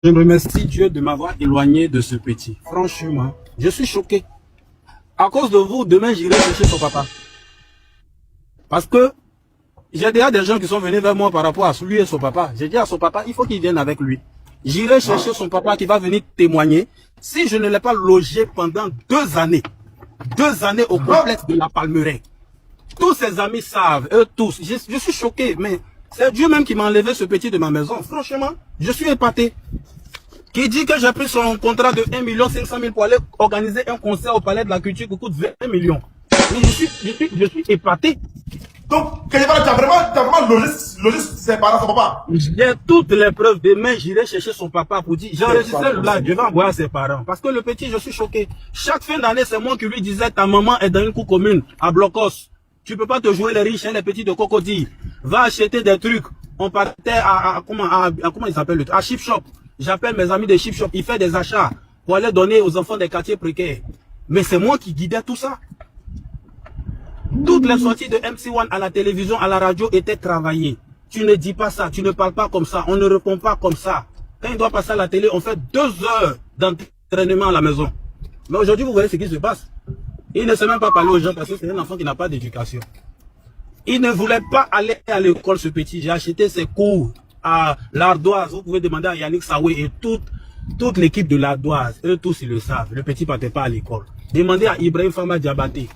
Je remercie Dieu de m'avoir éloigné de ce petit. Franchement, je suis choqué. À cause de vous, demain, j'irai chercher son papa. Parce que j'ai déjà des gens qui sont venus vers moi par rapport à lui et son papa. J'ai dit à son papa, il faut qu'il vienne avec lui. J'irai chercher son papa qui va venir témoigner. Si je ne l'ai pas logé pendant 2 années au complexe de la Palmeraie. Tous ses amis savent, eux tous. Je suis choqué, mais c'est Dieu même qui m'a enlevé ce petit de ma maison. Franchement, je suis épaté. Qui dit que j'ai pris son contrat de 1 500 000 pour aller organiser un concert au Palais de la Culture qui coûte 20 millions. Mais je suis épaté. Donc, tu as vraiment logé ses parents, son papa. J'ai toutes les preuves. Demain, j'irai chercher son papa pour dire, j'ai enregistré le live, je vais envoyer à ses parents. Parce que le petit, je suis choqué. Chaque fin d'année, c'est moi qui lui disais, ta maman est dans une cour commune, à Blocos. Tu peux pas te jouer les riches, hein, les petits de Cocody. Va acheter des trucs. On partait comment il s'appelle, à Chip Shop. J'appelle mes amis de Chip Shop. Il fait des achats pour aller donner aux enfants des quartiers précaires. Mais c'est moi qui guidais tout ça. Toutes les sorties de MC1 à la télévision, à la radio étaient travaillées. Tu ne dis pas ça, tu ne parles pas comme ça, on ne répond pas comme ça. Quand il doit passer à la télé, on fait 2 heures d'entraînement à la maison. Mais aujourd'hui, vous voyez ce qui se passe. Il ne sait même pas parler aux gens parce que c'est un enfant qui n'a pas d'éducation. Il ne voulait pas aller à l'école, ce petit. J'ai acheté ses cours à l'Ardoise. Vous pouvez demander à Yannick Saoué et toute l'équipe de l'Ardoise. Eux tous, ils le savent. Le petit ne partait pas à l'école. Demandez à Ibrahim Fama Diabaté.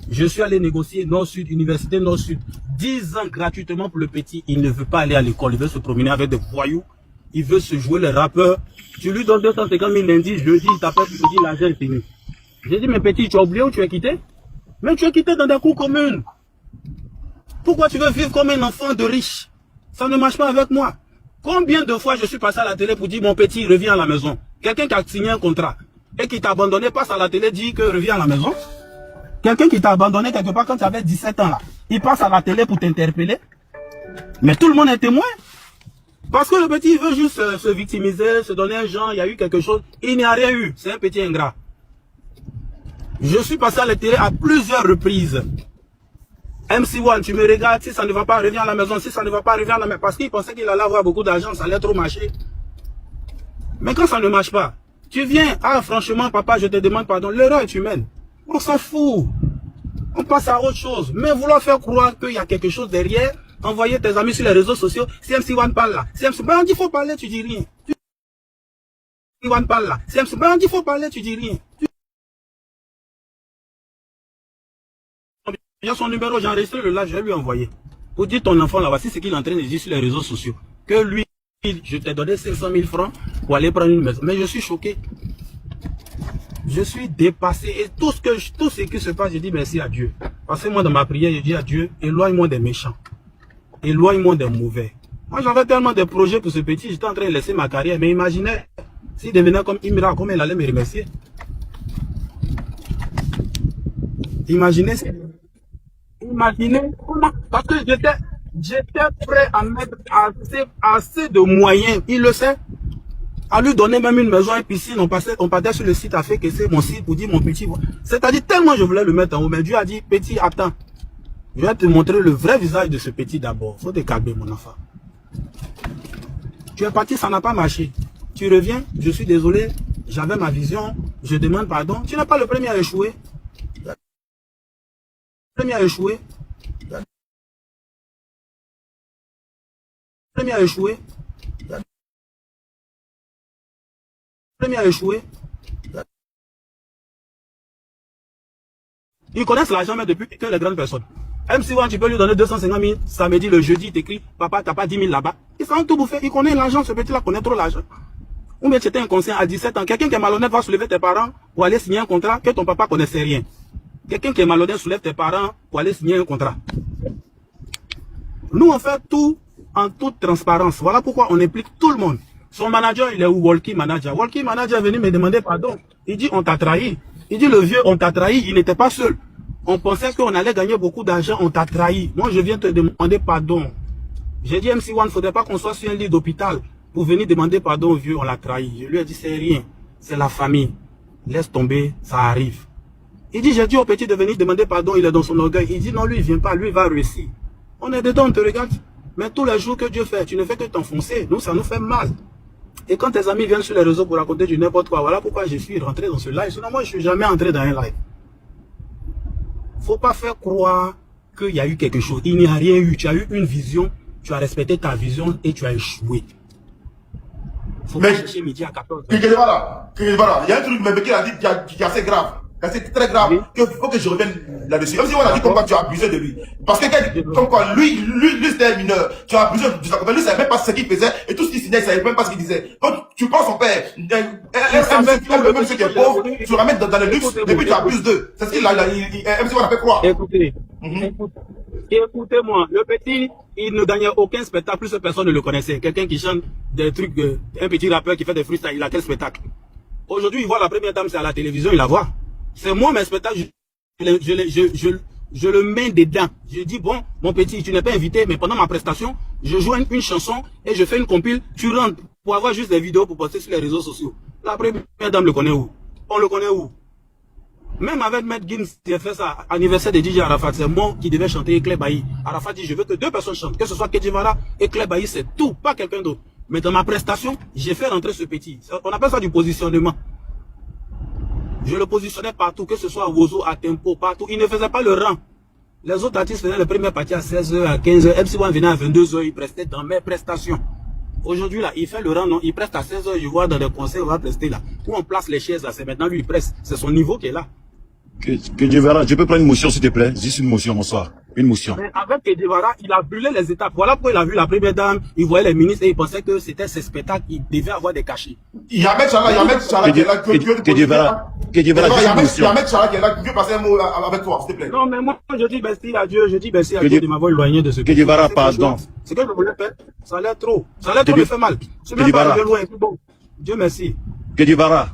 Je suis allé négocier Nord-Sud, Université Nord-Sud. 10 ans gratuitement pour le petit. Il ne veut pas aller à l'école. Il veut se promener avec des voyous. Il veut se jouer les rappeurs. Tu lui donnes 250 000 lundi, jeudi, il t'appelle, tu lui dis l'argent est fini. J'ai dit, mais petit, tu as oublié où tu es quitté? Mais tu es quitté dans des cours communes. Pourquoi tu veux vivre comme un enfant de riche? Ça ne marche pas avec moi. Combien de fois je suis passé à la télé pour dire, mon petit, reviens à la maison. Quelqu'un qui a signé un contrat et qui t'a abandonné passe à la télé, dit que reviens à la maison. Quelqu'un qui t'a abandonné quelque part quand tu avais 17 ans là, il passe à la télé pour t'interpeller. Mais tout le monde est témoin. Parce que le petit il veut juste se victimiser, se donner un genre, il y a eu quelque chose. Il n'y a rien eu. C'est un petit ingrat. Je suis passé à la télé à plusieurs reprises. MC1, tu me regardes, si ça ne va pas, reviens à la maison. Si ça ne va pas, reviens à la maison. Parce qu'il pensait qu'il allait avoir beaucoup d'argent, ça allait trop marcher. Mais quand ça ne marche pas, tu viens, ah franchement papa, je te demande pardon, l'erreur est humaine. On s'en fout. On passe à autre chose. Mais vouloir faire croire qu'il y a quelque chose derrière, envoyer tes amis sur les réseaux sociaux, si MC1 parle là, si MC1 on dit faut parler, tu dis rien. Si MC1 parle là, si MC1 on dit faut parler, tu dis rien. Il y a son numéro, j'ai enregistré le live, je vais lui envoyer. Pour dire ton enfant là, voici ce qu'il est en train de dire sur les réseaux sociaux. Que lui, je t'ai donné 500 000 francs pour aller prendre une maison. Mais je suis choqué. Je suis dépassé et tout ce qui se passe, je dis merci à Dieu. Parce que moi, dans ma prière, je dis à Dieu, éloigne-moi des méchants. Éloigne-moi des mauvais. Moi, j'avais tellement de projets pour ce petit, j'étais en train de laisser ma carrière. Mais imaginez, s'il devenait comme Imra, comment il allait me remercier. Imaginez, parce que j'étais prêt à mettre assez de moyens, il le sait. À lui donner même une maison, une piscine, on partait sur le site à faire que c'est mon site pour dire mon petit. C'est-à-dire tellement je voulais le mettre en haut, mais Dieu a dit, petit, attends. Je vais te montrer le vrai visage de ce petit d'abord. Faut te calmer mon enfant. Tu es parti, ça n'a pas marché. Tu reviens, je suis désolé, j'avais ma vision, je demande pardon. Tu n'es pas le premier à échouer. Le premier à échouer. Le premier à échouer. Premier à échouer. Ils connaissent l'argent mais depuis que les grandes personnes. MC1, tu peux lui donner 250 000 samedi, le jeudi, il t'écrit, papa, t'as pas 10 000 là-bas. Ils s'en tout bouffé, il connaît l'argent, ce petit-là connaît trop l'argent. Ou bien tu étais inconscient à 17 ans, quelqu'un qui est malhonnête va soulever tes parents pour aller signer un contrat que ton papa connaissait rien. Quelqu'un qui est malhonnête soulève tes parents pour aller signer un contrat. Nous, on fait tout en toute transparence. Voilà pourquoi on implique tout le monde. Son manager, il est où? Walkie Manager. Walkie Manager est venu me demander pardon. Il dit, on t'a trahi. Il dit, le vieux, on t'a trahi. Il n'était pas seul. On pensait qu'on allait gagner beaucoup d'argent. On t'a trahi. Moi, je viens te demander pardon. J'ai dit, MC1, il ne faudrait pas qu'on soit sur un lit d'hôpital pour venir demander pardon au vieux. On l'a trahi. Je lui ai dit, c'est rien. C'est la famille. Laisse tomber, ça arrive. Il dit, j'ai dit au petit de venir demander pardon. Il est dans son orgueil. Il dit, non, lui, il ne vient pas. Lui, il va réussir. On est dedans, on te regarde. Mais tous les jours que Dieu fait, tu ne fais que t'enfoncer. Nous, ça nous fait mal. Et quand tes amis viennent sur les réseaux pour raconter du n'importe quoi, voilà pourquoi je suis rentré dans ce live. Sinon, moi, je suis jamais entré dans un live. Faut pas faire croire qu'il y a eu quelque chose. Il n'y a rien eu. Tu as eu une vision, tu as respecté ta vision et tu as échoué. Faut pas chercher midi à 14h. Il y a un truc même qui a dit qui est assez grave. C'est très grave. Oui. Il faut que je revienne là-dessus. Même si on a dit comme quoi tu as abusé de lui. Parce que comme quoi lui c'était un mineur. Tu as abusé de sa compagnie. Lui, il savait même pas ce qu'il faisait. Et tout ce qu'il signait, il savait même pas ce qu'il disait. Donc, tu prends son père, même ceux qui est pauvre, tu le ramènes dans le luxe, et puis tu abuses d'eux. C'est ce qu'il a, MC on a fait croire. Écoutez, écoutez-moi, le petit, il ne gagnait aucun spectacle, plus personne ne le connaissait. Quelqu'un qui chante des trucs, un petit rappeur qui fait des freestyles, il a quel spectacle? Aujourd'hui, il voit la première dame, c'est à la télévision, il la voit. C'est moi, mes spectacles, je le mets dedans. Je dis, bon, mon petit, tu n'es pas invité, mais pendant ma prestation, je joue une chanson et je fais une compile. Tu rentres pour avoir juste des vidéos pour poster sur les réseaux sociaux. La première dame le connaît où? On le connaît où? Même avec Maître Gims qui a fait ça, anniversaire de DJ Arafat, c'est moi qui devais chanter Claire Bailly. Arafat dit, je veux que 2 personnes chantent, que ce soit Kedjivara et Claire Bailly, c'est tout, pas quelqu'un d'autre. Mais dans ma prestation, j'ai fait rentrer ce petit. On appelle ça du positionnement. Je le positionnais partout, que ce soit à Wozo, à Tempo, partout. Il ne faisait pas le rang. Les autres artistes faisaient le premier parti à 16h, à 15h. MC1 venait à 22h, il prestait dans mes prestations. Aujourd'hui, là, il fait le rang, non, il preste à 16h, je vois dans des concerts, on va prester là. Où on place les chaises là, c'est maintenant lui, il preste. C'est son niveau qui est là. Kedjivara, je peux prendre une motion, s'il te plaît? Juste une motion, bonsoir. Une motion. Mais avec Kedjivara, il a brûlé les étapes. Voilà pourquoi il a vu la première dame, il voyait les ministres et il pensait que c'était ses spectacles, il devait avoir des cachets. Il y a Maître Chala qui est là. Kedjivara, juste une motion. Il y a Maître Chala qui est là, qui veut passer un mot avec toi, s'il te plaît. Non, mais moi, je dis merci à Dieu, de m'avoir éloigné de ce que Kedjivara, pardon. Ce que je voulais faire, ça a l'air trop. Ça a l'air trop, me fait mal. Je suis même pas arrivé loin. Bon, Dieu merci. Kedjivara.